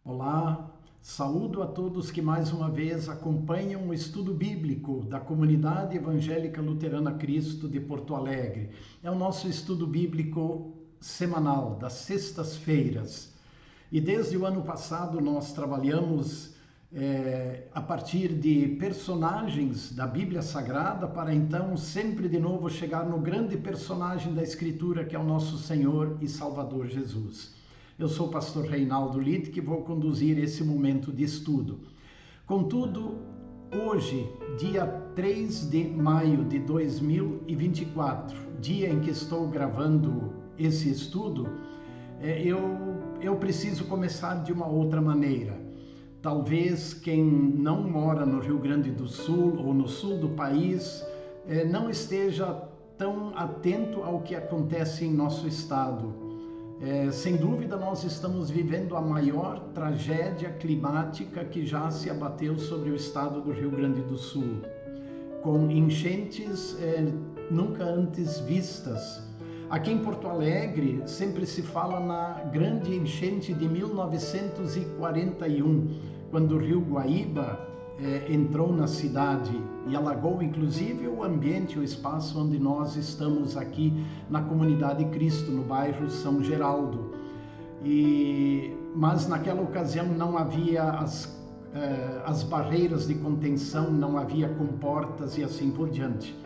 Olá, saúdo a todos que mais uma vez acompanham o estudo bíblico da Comunidade Evangélica Luterana Cristo de Porto Alegre. É o nosso estudo bíblico semanal, das sextas-feiras. E desde o ano passado nós trabalhamos a partir de personagens da Bíblia Sagrada para então sempre de novo chegar no grande personagem da Escritura que é o nosso Senhor e Salvador Jesus. Eu sou o pastor Reinaldo Litt, que vou conduzir esse momento de estudo. Contudo, hoje, dia 3 de maio de 2024, dia em que estou gravando esse estudo, eu preciso começar de uma outra maneira. Talvez quem não mora no Rio Grande do Sul ou no sul do país não esteja tão atento ao que acontece em nosso estado. Sem dúvida, nós estamos vivendo a maior tragédia climática que já se abateu sobre o estado do Rio Grande do Sul, com enchentes nunca antes vistas. Aqui em Porto Alegre, sempre se fala na grande enchente de 1941, quando o rio Guaíba entrou na cidade e alagou inclusive o ambiente, o espaço onde nós estamos aqui na Comunidade Cristo, no bairro São Geraldo. Mas naquela ocasião não havia as barreiras de contenção, não havia comportas e assim por diante.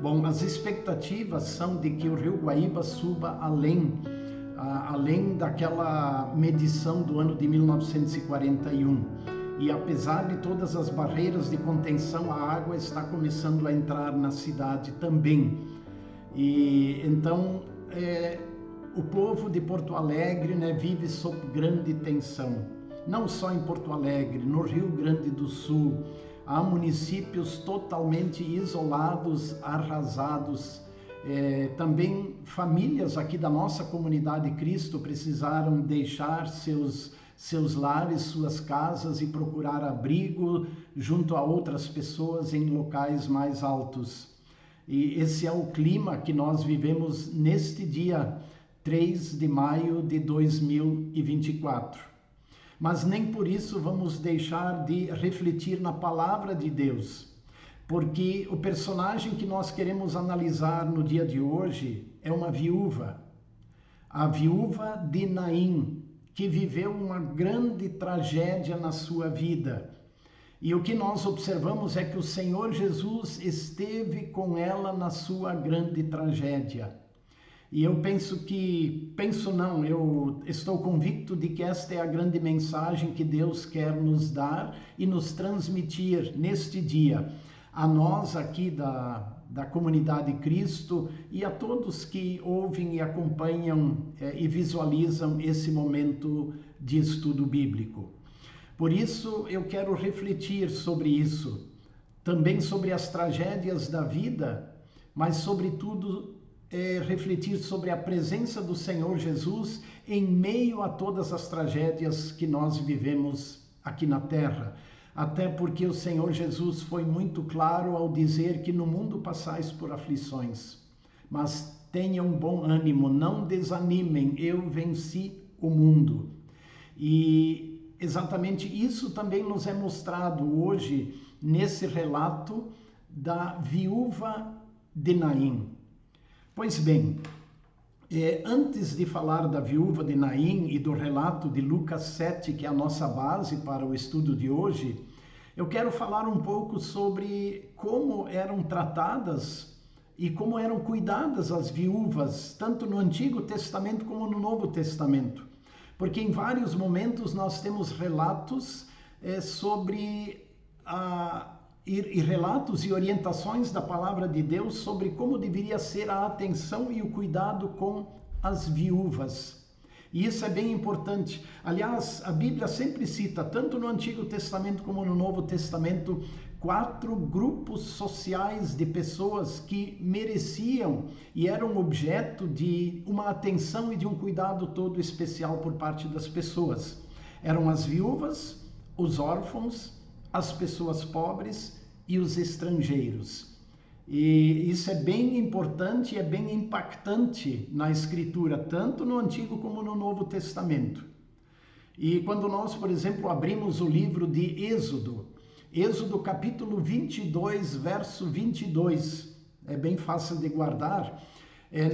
Bom, as expectativas são de que o rio Guaíba suba além daquela medição do ano de 1941. E apesar de todas as barreiras de contenção, a água está começando a entrar na cidade também. E então o povo de Porto Alegre vive sob grande tensão. Não só em Porto Alegre, no Rio Grande do Sul, há municípios totalmente isolados, arrasados. Também famílias aqui da nossa Comunidade Cristo precisaram deixar seus lares, suas casas e procurar abrigo junto a outras pessoas em locais mais altos. E esse é o clima que nós vivemos neste dia 3 de maio de 2024. Mas nem por isso vamos deixar de refletir na palavra de Deus, porque o personagem que nós queremos analisar no dia de hoje é uma viúva, a viúva de Naim, que viveu uma grande tragédia na sua vida. E o que nós observamos é que o Senhor Jesus esteve com ela na sua grande tragédia. E eu eu estou convicto de que esta é a grande mensagem que Deus quer nos dar e nos transmitir neste dia, a nós aqui da Comunidade Cristo e a todos que ouvem e acompanham e visualizam esse momento de estudo bíblico. Por isso eu quero refletir sobre isso, também sobre as tragédias da vida, mas sobretudo refletir sobre a presença do Senhor Jesus em meio a todas as tragédias que nós vivemos aqui na terra. Até porque o Senhor Jesus foi muito claro ao dizer que no mundo passais por aflições, mas tenham bom ânimo, não desanimem, eu venci o mundo. E exatamente isso também nos é mostrado hoje nesse relato da viúva de Naim. Pois bem, antes de falar da viúva de Naim e do relato de Lucas 7, que é a nossa base para o estudo de hoje, eu quero falar um pouco sobre como eram tratadas e como eram cuidadas as viúvas, tanto no Antigo Testamento como no Novo Testamento. Porque em vários momentos nós temos relatos sobre relatos e orientações da palavra de Deus sobre como deveria ser a atenção e o cuidado com as viúvas. E isso é bem importante. Aliás, a Bíblia sempre cita, tanto no Antigo Testamento como no Novo Testamento, 4 grupos sociais de pessoas que mereciam e eram objeto de uma atenção e de um cuidado todo especial por parte das pessoas. Eram as viúvas, os órfãos, as pessoas pobres e os estrangeiros. E isso é bem importante e é bem impactante na Escritura, tanto no Antigo como no Novo Testamento. E quando nós, por exemplo, abrimos o livro de Êxodo, Êxodo capítulo 22, verso 22, é bem fácil de guardar.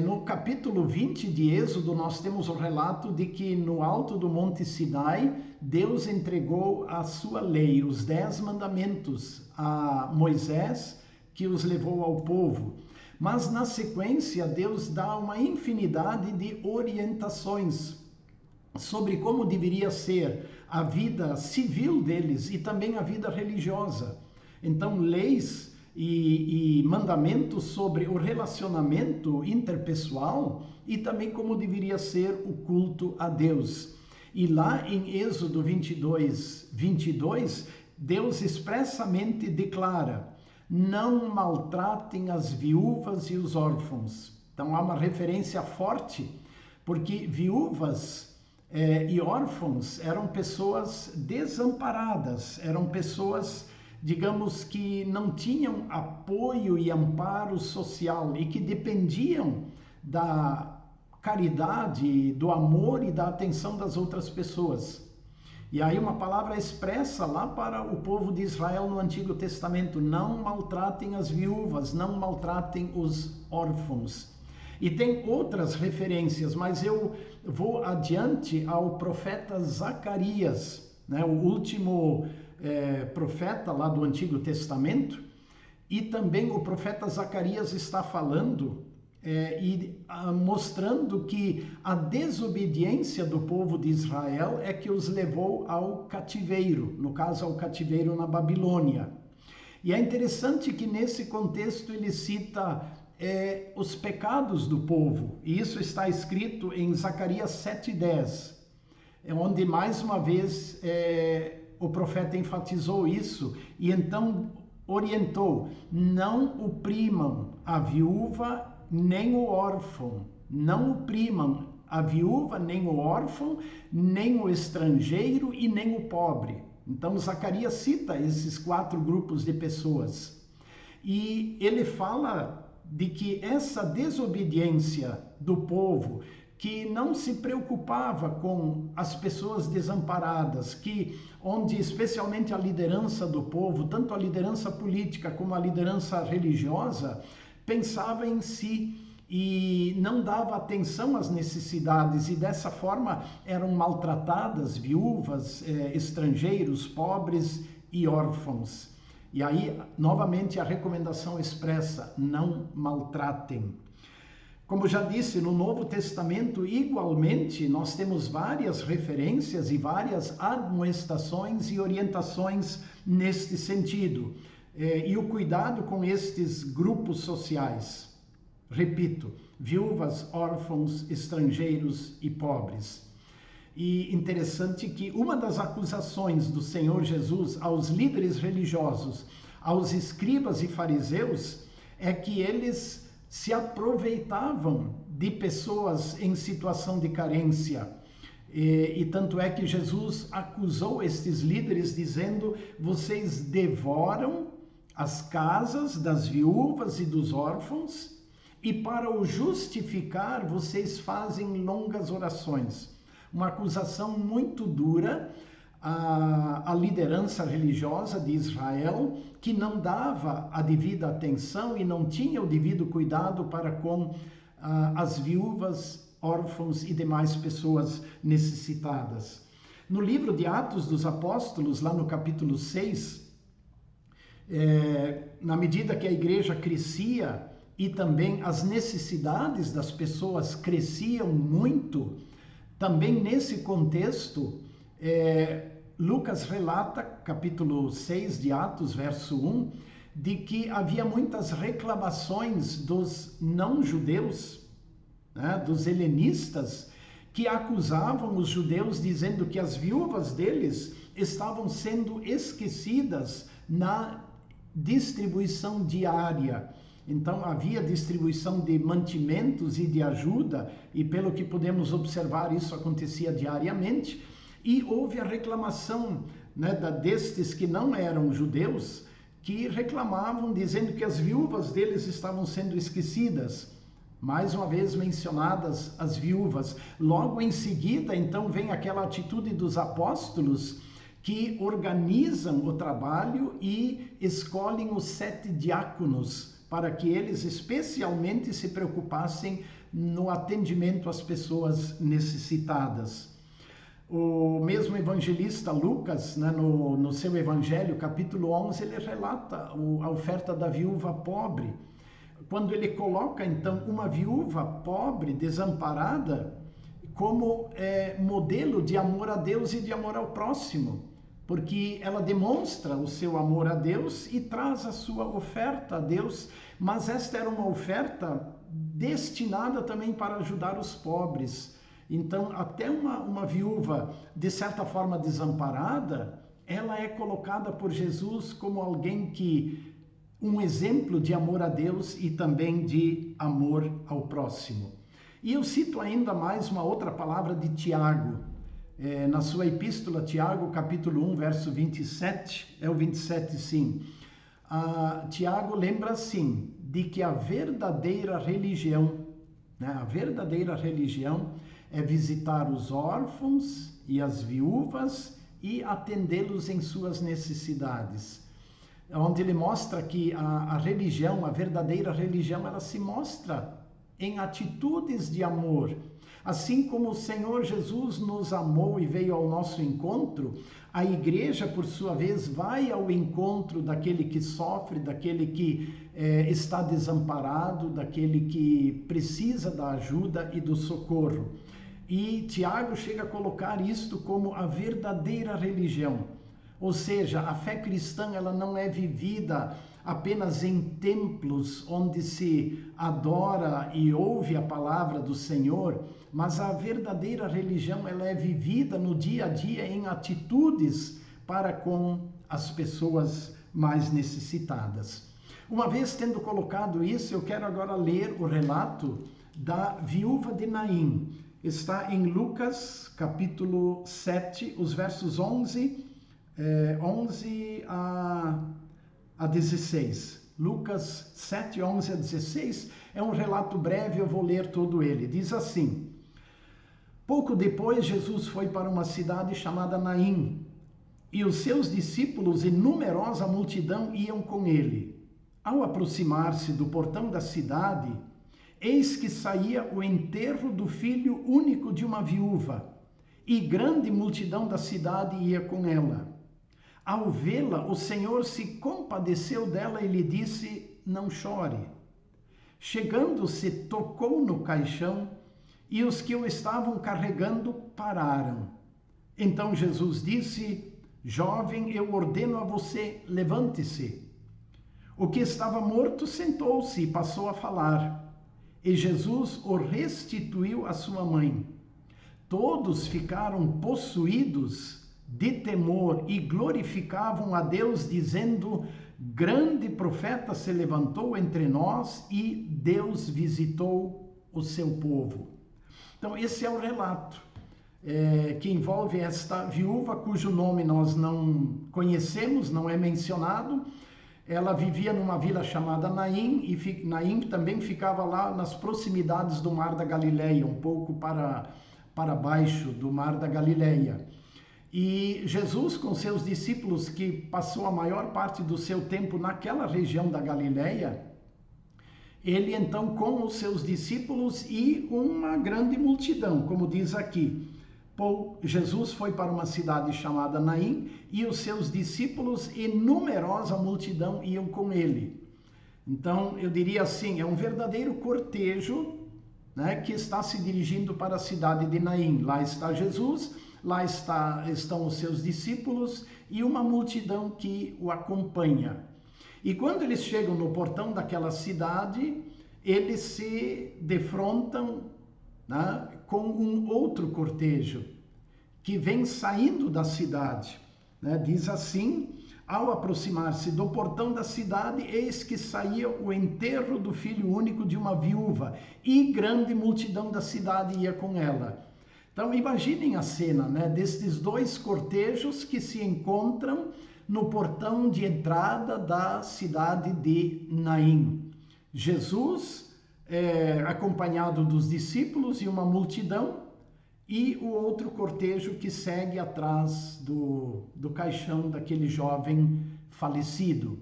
No capítulo 20 de Êxodo, nós temos o relato de que no alto do Monte Sinai, Deus entregou a sua lei, os 10 mandamentos, a Moisés, que os levou ao povo. Mas na sequência, Deus dá uma infinidade de orientações sobre como deveria ser a vida civil deles e também a vida religiosa. Então, leis e mandamentos sobre o relacionamento interpessoal e também como deveria ser o culto a Deus. E lá em Êxodo 22, Deus expressamente declara: não maltratem as viúvas e os órfãos. Então há uma referência forte, porque viúvas e órfãos eram pessoas desamparadas, eram pessoas, digamos, que não tinham apoio e amparo social e que dependiam da caridade, do amor e da atenção das outras pessoas. E aí uma palavra expressa lá para o povo de Israel no Antigo Testamento: não maltratem as viúvas, não maltratem os órfãos. E tem outras referências, mas eu vou adiante ao profeta Zacarias, né, o último profeta lá do Antigo Testamento, e também o profeta Zacarias está falando mostrando que a desobediência do povo de Israel é que os levou ao cativeiro, no caso ao cativeiro na Babilônia. E é interessante que nesse contexto ele cita os pecados do povo, e isso está escrito em Zacarias 7:10, onde mais uma vez o profeta enfatizou isso e então orientou: não oprimam a viúva nem o órfão, não oprimam a viúva, nem o órfão, nem o estrangeiro e nem o pobre. Então Zacarias cita esses 4 grupos de pessoas. E ele fala de que essa desobediência do povo, que não se preocupava com as pessoas desamparadas, onde especialmente a liderança do povo, tanto a liderança política como a liderança religiosa, pensava em si e não dava atenção às necessidades, e dessa forma eram maltratadas viúvas, estrangeiros, pobres e órfãos. E aí, novamente, a recomendação expressa: não maltratem. Como já disse, no Novo Testamento, igualmente, nós temos várias referências e várias admoestações e orientações neste sentido. E o cuidado com estes grupos sociais. Repito: viúvas, órfãos, estrangeiros e pobres. E interessante que uma das acusações do Senhor Jesus aos líderes religiosos, aos escribas e fariseus, é que eles se aproveitavam de pessoas em situação de carência. E tanto é que Jesus acusou estes líderes dizendo: vocês devoram as casas das viúvas e dos órfãos, e para o justificar vocês fazem longas orações. Uma acusação muito dura à liderança religiosa de Israel, que não dava a devida atenção e não tinha o devido cuidado para com as viúvas, órfãos e demais pessoas necessitadas. No livro de Atos dos Apóstolos, lá no capítulo 6, na medida que a igreja crescia e também as necessidades das pessoas cresciam muito, também nesse contexto, Lucas relata, capítulo 6 de Atos, verso 1, de que havia muitas reclamações dos não-judeus, né, dos helenistas, que acusavam os judeus dizendo que as viúvas deles estavam sendo esquecidas na distribuição diária. Então havia distribuição de mantimentos e de ajuda, e pelo que podemos observar, isso acontecia diariamente, e houve a reclamação, né, destes que não eram judeus, que reclamavam dizendo que as viúvas deles estavam sendo esquecidas. Mais uma vez mencionadas as viúvas. Logo em seguida, então, vem aquela atitude dos apóstolos que organizam o trabalho e escolhem os 7 diáconos para que eles especialmente se preocupassem no atendimento às pessoas necessitadas. O mesmo evangelista Lucas, né, no seu evangelho, capítulo 11, ele relata a oferta da viúva pobre. Quando ele coloca, então, uma viúva pobre, desamparada, como modelo de amor a Deus e de amor ao próximo, porque ela demonstra o seu amor a Deus e traz a sua oferta a Deus, mas esta era uma oferta destinada também para ajudar os pobres. Então, até uma viúva, de certa forma desamparada, ela é colocada por Jesus como alguém que, um exemplo de amor a Deus e também de amor ao próximo. E eu cito ainda mais uma outra palavra de Tiago, na sua epístola, Tiago, capítulo 1, verso 27, é o 27 sim. Tiago lembra assim, de que a verdadeira religião, né, a verdadeira religião é visitar os órfãos e as viúvas e atendê-los em suas necessidades. Onde ele mostra que a religião, a verdadeira religião, ela se mostra em atitudes de amor. Assim como o Senhor Jesus nos amou e veio ao nosso encontro, a igreja, por sua vez, vai ao encontro daquele que sofre, daquele que está desamparado, daquele que precisa da ajuda e do socorro. E Tiago chega a colocar isto como a verdadeira religião. Ou seja, a fé cristã ela não é vivida apenas em templos onde se adora e ouve a palavra do Senhor, mas a verdadeira religião ela é vivida no dia a dia em atitudes para com as pessoas mais necessitadas. Uma vez tendo colocado isso, eu quero agora ler o relato da viúva de Naim. Está em Lucas, capítulo 7, os versos 11 a 16. Lucas 7, 11 a 16 é um relato breve, eu vou ler todo ele. Diz assim: pouco depois, Jesus foi para uma cidade chamada Naim, e os seus discípulos e numerosa multidão iam com ele. Ao aproximar-se do portão da cidade, eis que saía o enterro do filho único de uma viúva, e grande multidão da cidade ia com ela. Ao vê-la, o Senhor se compadeceu dela e lhe disse: não chore. Chegando-se, tocou no caixão, e os que o estavam carregando pararam. Então Jesus disse: jovem, eu ordeno a você, levante-se. O que estava morto sentou-se e passou a falar. E Jesus o restituiu à sua mãe. Todos ficaram possuídos de temor e glorificavam a Deus, dizendo: grande profeta se levantou entre nós e Deus visitou o seu povo. Então, esse é o relato que envolve esta viúva, cujo nome nós não conhecemos, não é mencionado. Ela vivia numa vila chamada Naim, e Naim também ficava lá nas proximidades do Mar da Galileia, um pouco para baixo do Mar da Galileia. E Jesus, com seus discípulos, que passou a maior parte do seu tempo naquela região da Galileia, ele então com os seus discípulos e uma grande multidão, como diz aqui. Jesus foi para uma cidade chamada Naim e os seus discípulos e numerosa multidão iam com ele. Então, eu diria assim, é um verdadeiro cortejo, né, que está se dirigindo para a cidade de Naim. Lá está Jesus, lá estão os seus discípulos e uma multidão que o acompanha. E quando eles chegam no portão daquela cidade, eles se defrontam, né, com um outro cortejo que vem saindo da cidade, né? Diz assim: ao aproximar-se do portão da cidade, eis que saía o enterro do filho único de uma viúva, e grande multidão da cidade ia com ela. Então imaginem a cena, né, destes dois cortejos que se encontram no portão de entrada da cidade de Naim. Jesus acompanhado dos discípulos e uma multidão, e o outro cortejo que segue atrás do caixão daquele jovem falecido.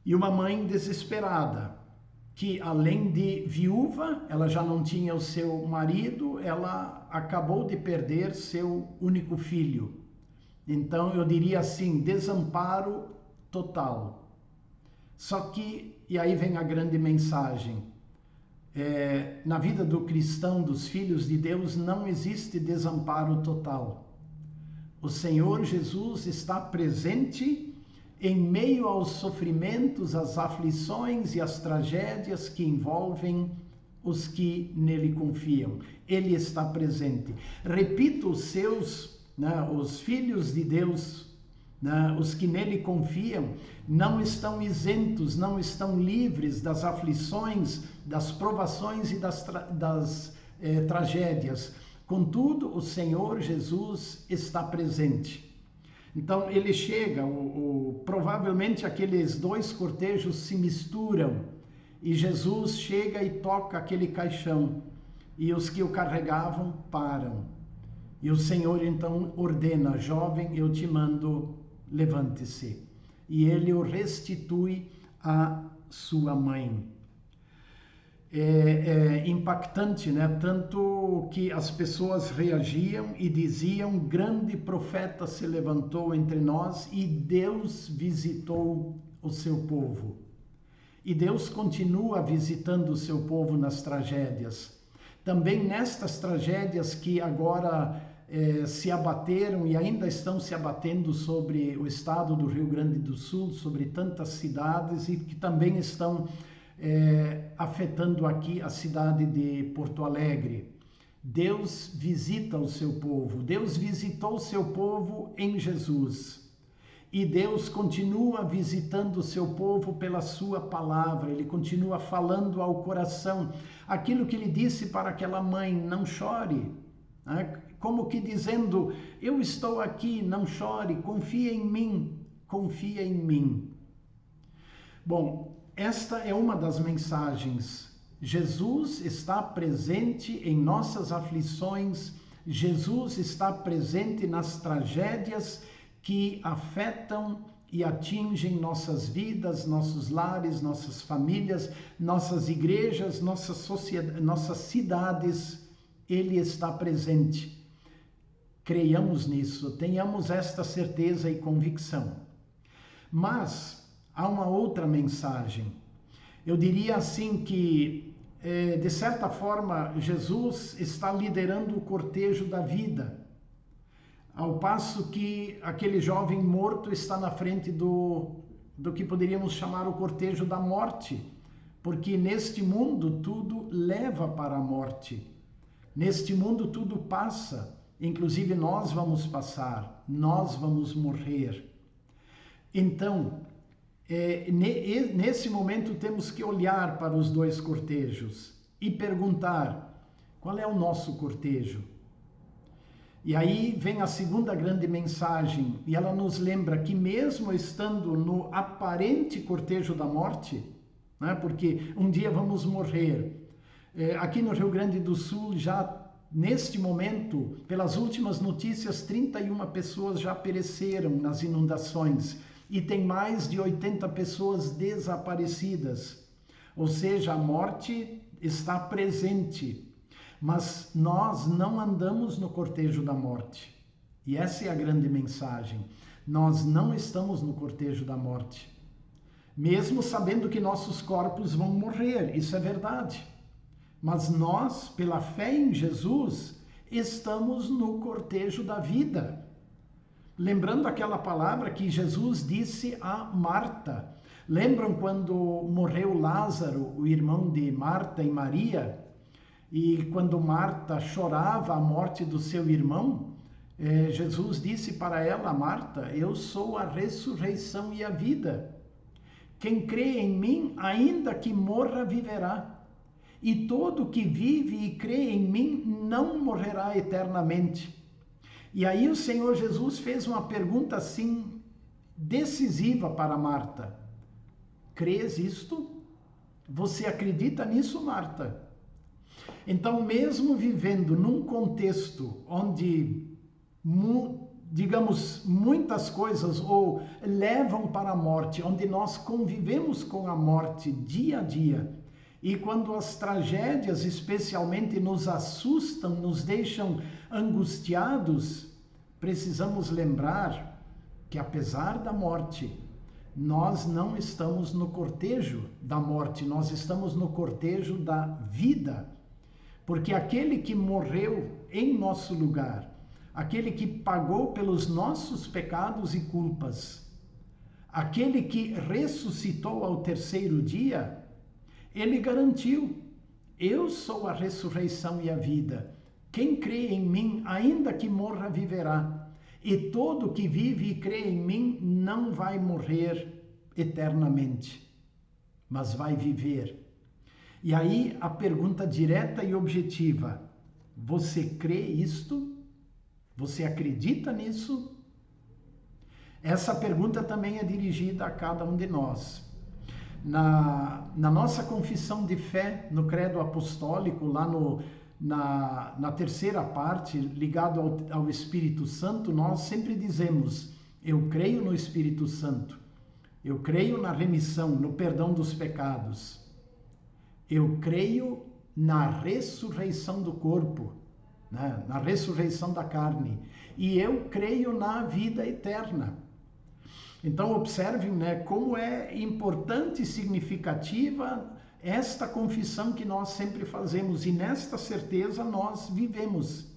E uma mãe desesperada, que além de viúva, ela já não tinha o seu marido, ela acabou de perder seu único filho. Então eu diria assim, desamparo total. Só que, e aí vem a grande mensagem, na vida do cristão, dos filhos de Deus, não existe desamparo total. O Senhor Jesus está presente em meio aos sofrimentos, às aflições e às tragédias que envolvem os que nele confiam. Ele está presente. Repito, os filhos de Deus, os que nele confiam, não estão isentos, não estão livres das aflições, das provações e das tragédias. Contudo, o Senhor Jesus está presente. Então ele chega, provavelmente aqueles dois cortejos se misturam e Jesus chega e toca aquele caixão e os que o carregavam param. E o Senhor então ordena: jovem, eu te mando, levante-se. E ele o restitui à sua mãe. É impactante, né? Tanto que as pessoas reagiam e diziam: grande profeta se levantou entre nós e Deus visitou o seu povo. E Deus continua visitando o seu povo nas tragédias. Também nestas tragédias que agora se abateram e ainda estão se abatendo sobre o estado do Rio Grande do Sul, sobre tantas cidades, e que também estão afetando aqui a cidade de Porto Alegre. Deus visita o seu povo, Deus visitou o seu povo em Jesus. E Deus continua visitando o seu povo pela sua palavra, ele continua falando ao coração aquilo que ele disse para aquela mãe: não chore, né? Como que dizendo: eu estou aqui, não chore, confia em mim, confia em mim. Bom, esta é uma das mensagens. Jesus está presente em nossas aflições, Jesus está presente nas tragédias que afetam e atingem nossas vidas, nossos lares, nossas famílias, nossas igrejas, nossas cidades. Ele está presente. Creiamos nisso, tenhamos esta certeza e convicção. Mas há uma outra mensagem. Eu diria assim que, de certa forma, Jesus está liderando o cortejo da vida, ao passo que aquele jovem morto está na frente do que poderíamos chamar o cortejo da morte, porque neste mundo tudo leva para a morte. Neste mundo tudo passa, inclusive nós vamos passar, nós vamos morrer. Então, nesse momento temos que olhar para os dois cortejos e perguntar: qual é o nosso cortejo? E aí vem a segunda grande mensagem, e ela nos lembra que mesmo estando no aparente cortejo da morte, né, porque um dia vamos morrer, aqui no Rio Grande do Sul já neste momento, pelas últimas notícias, 31 pessoas já pereceram nas inundações e tem mais de 80 pessoas desaparecidas. Ou seja, a morte está presente. Mas nós não andamos no cortejo da morte. E essa é a grande mensagem. Nós não estamos no cortejo da morte. Mesmo sabendo que nossos corpos vão morrer, isso é verdade. Mas nós, pela fé em Jesus, estamos no cortejo da vida. Lembrando aquela palavra que Jesus disse a Marta. Lembram quando morreu Lázaro, o irmão de Marta e Maria? E quando Marta chorava a morte do seu irmão, Jesus disse para ela: Marta, eu sou a ressurreição e a vida. Quem crê em mim, ainda que morra, viverá. E todo que vive e crê em mim não morrerá eternamente. E aí o Senhor Jesus fez uma pergunta assim decisiva para Marta: crês isto? Você acredita nisso, Marta? Então, mesmo vivendo num contexto onde, digamos, muitas coisas ou levam para a morte, onde nós convivemos com a morte dia a dia, e quando as tragédias especialmente nos assustam, nos deixam angustiados, precisamos lembrar que apesar da morte, nós não estamos no cortejo da morte, nós estamos no cortejo da vida. Porque aquele que morreu em nosso lugar, aquele que pagou pelos nossos pecados e culpas, aquele que ressuscitou ao terceiro dia, ele garantiu: eu sou a ressurreição e a vida. Quem crê em mim, ainda que morra, viverá. E todo que vive e crê em mim não vai morrer eternamente, mas vai viver. E aí a pergunta direta e objetiva: você crê isto? Você acredita nisso? Essa pergunta também é dirigida a cada um de nós. Na nossa confissão de fé, no credo apostólico, lá na terceira parte, ligado ao Espírito Santo, nós sempre dizemos: eu creio no Espírito Santo, eu creio na remissão, no perdão dos pecados. Eu creio na ressurreição do corpo, né? Na ressurreição da carne. E eu creio na vida eterna. Então, observem, né, como é importante e significativa esta confissão que nós sempre fazemos. E nesta certeza nós vivemos.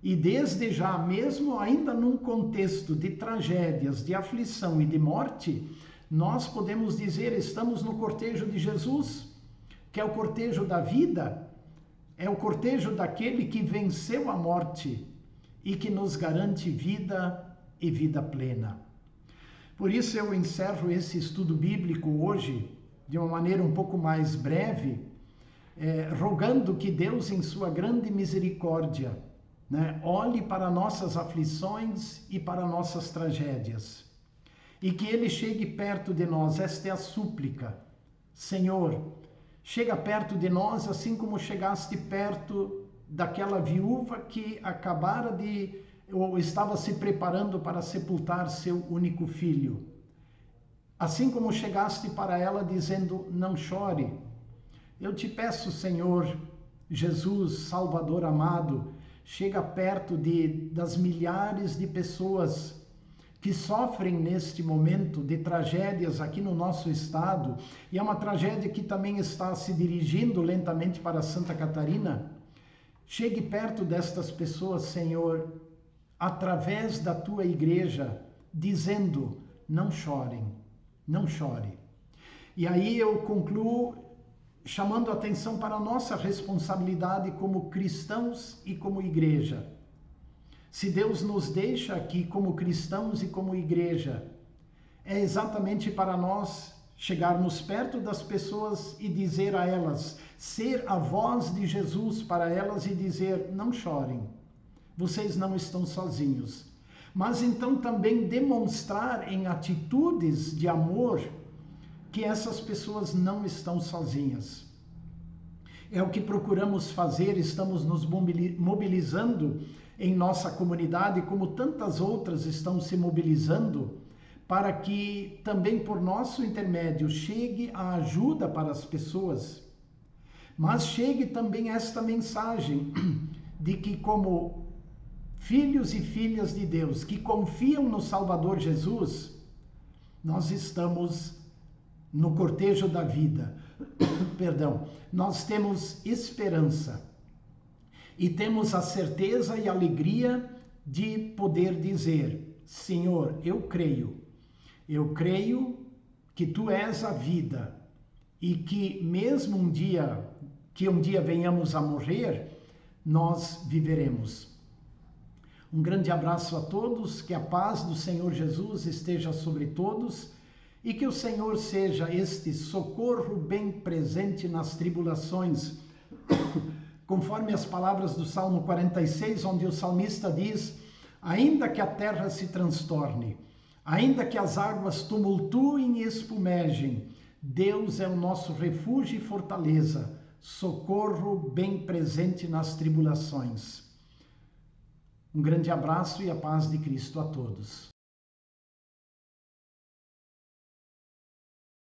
E desde já, mesmo ainda num contexto de tragédias, de aflição e de morte, nós podemos dizer: estamos no cortejo de Jesus, que é o cortejo da vida, é o cortejo daquele que venceu a morte e que nos garante vida e vida plena. Por isso eu encerro esse estudo bíblico hoje de uma maneira um pouco mais breve, rogando que Deus, em sua grande misericórdia, né, olhe para nossas aflições e para nossas tragédias, e que Ele chegue perto de nós. Esta é a súplica. Senhor, chega perto de nós, assim como chegaste perto daquela viúva que acabara ou estava se preparando para sepultar seu único filho. Assim como chegaste para ela dizendo: não chore. Eu te peço, Senhor Jesus, Salvador amado, chega perto das milhares de pessoas que sofrem neste momento de tragédias aqui no nosso estado, e é uma tragédia que também está se dirigindo lentamente para Santa Catarina. Chegue perto destas pessoas, Senhor, através da tua igreja, dizendo: não chorem, não chore. E aí eu concluo chamando a atenção para a nossa responsabilidade como cristãos e como igreja. Se Deus nos deixa aqui como cristãos e como igreja, é exatamente para nós chegarmos perto das pessoas e dizer a elas, ser a voz de Jesus para elas e dizer: não chorem, vocês não estão sozinhos. Mas então também demonstrar em atitudes de amor que essas pessoas não estão sozinhas. É o que procuramos fazer, estamos nos mobilizando em nossa comunidade, como tantas outras estão se mobilizando, para que também por nosso intermédio chegue a ajuda para as pessoas, mas chegue também esta mensagem de que, como filhos e filhas de Deus que confiam no Salvador Jesus, nós estamos no cortejo da vida. Perdão, nós temos esperança e temos a certeza e alegria de poder dizer: Senhor, eu creio que Tu és a vida e que mesmo um dia venhamos a morrer, nós viveremos. Um grande abraço a todos, que a paz do Senhor Jesus esteja sobre todos e que o Senhor seja este socorro bem presente nas tribulações, conforme as palavras do Salmo 46, onde o salmista diz: ainda que a terra se transtorne, ainda que as águas tumultuem e espumejem, Deus é o nosso refúgio e fortaleza, socorro bem presente nas tribulações. Um grande abraço e a paz de Cristo a todos.